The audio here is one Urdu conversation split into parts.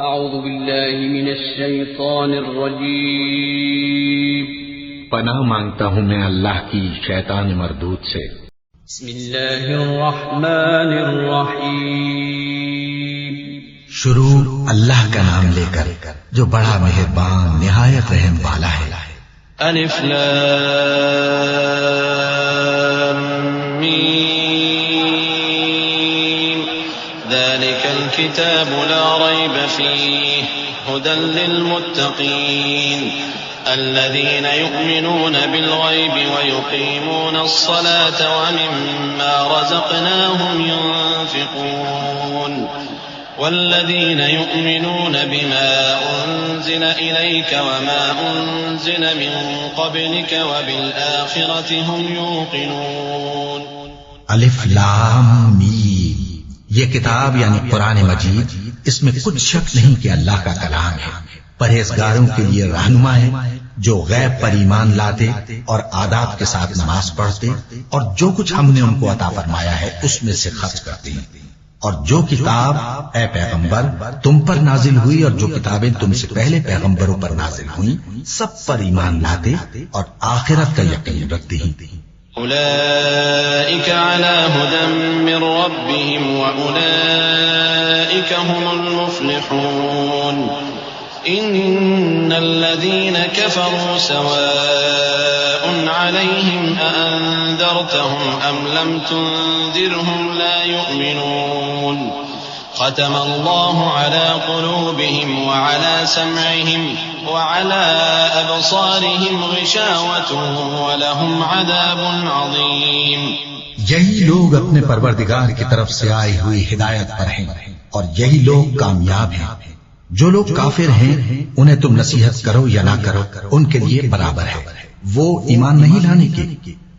اعوذ باللہ من الشیطان الرجیم پناہ مانگتا ہوں میں اللہ کی شیطان مردود سے۔ بسم اللہ الرحمن الرحیم شروع اللہ کا نام لے کر جو بڑا مہربان نہایت رحم والا ہے۔ الف لام میم ذلك الكتاب لا ريب فيه هدى للمتقين الذين يؤمنون بالغيب ويقيمون الصلاة ومما رزقناهم ينفقون والذين يؤمنون بما أنزل إليك وما أنزل من قبلك وبالآخرة هم يوقنون۔ الف لام میم، یہ کتاب یعنی قرآن مجید، اس میں کچھ شک نہیں کہ اللہ کا کلام ہے، پرہیزگاروں کے لیے رہنما ہے، جو غیب پر ایمان لاتے اور آداب کے ساتھ نماز پڑھتے اور جو کچھ ہم نے ان کو عطا فرمایا ہے اس میں سے خرچ کرتے ہیں، اور جو کتاب اے پیغمبر تم پر نازل ہوئی اور جو کتابیں تم سے پہلے پیغمبروں پر نازل ہوئیں سب پر ایمان لاتے اور آخرت کا یقین رکھتے ہیں۔ أولئك على هدى من ربهم وأولئك هم المفلحون۔ إن الذين كفروا سواء عليهم أأنذرتهم أم لم تنذرهم لا يؤمنون۔ ختم الله على قلوبهم وعلى سمعهم وعلى أبصارهم غشاوة ولهم عذاب عظيم۔ یہی لوگ اپنے پروردگار کی طرف سے آئی ہوئی ہدایت پر ہیں اور یہی لوگ کامیاب ہیں۔ جو لوگ کافر ہیں انہیں تم نصیحت کرو یا نہ کرو ان کے لیے برابر ہے، وہ ایمان نہیں لانے کے۔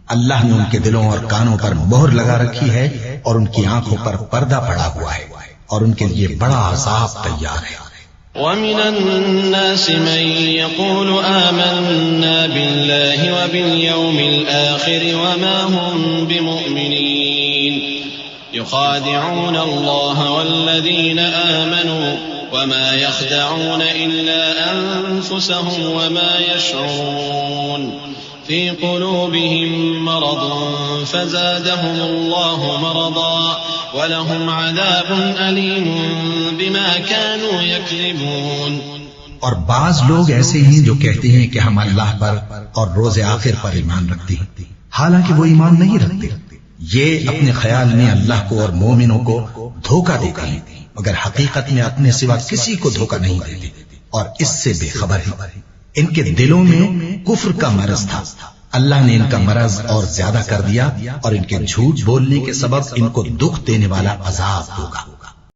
اللہ نے ان کے دلوں اور کانوں پر مہر لگا رکھی ہے اور ان کی آنکھوں پر پردہ پڑا ہوا ہے اور ان کے لیے بڑا عذاب تیار ہے۔ وَمِنَ النَّاسِ مَن يَقُولُ آمَنَّا بِاللَّهِ وَبِالْيَوْمِ الْآخِرِ وَمَا هُمْ بِمُؤْمِنِينَ يُخَادِعُونَ اللَّهَ وَالَّذِينَ آمَنُوا وَمَا يَخْدَعُونَ إِلَّا أَنفُسَهُمْ وَمَا يَشْعُرُونَ فِي قُلُوبِهِم مَّرَضٌ فَزَادَهُمُ اللَّهُ مَرَضًا وَلَهُمْ عَذَابٌ أَلِيمٌ بِمَا كَانُوا يَكْذِبُونَ۔ اور بعض لوگ ایسے ہیں جو کہتے ہیں کہ ہم اللہ پر اور روز آخر پر ایمان رکھتے ہیں، حالانکہ وہ ایمان نہیں رکھتے۔ یہ اپنے خیال میں اللہ کو اور مومنوں کو دھوکہ دیتے ہیں، مگر حقیقت میں اپنے سوا کسی کو دھوکہ نہیں دیتے اور اس سے بے خبر ہیں۔ ان کے دلوں میں کفر کا مرض تھا، اللہ نے ان کا مرض اور زیادہ کر دیا اور ان کے جھوٹ بولنے کے سبب ان کو دکھ دینے والا عذاب ہوگا۔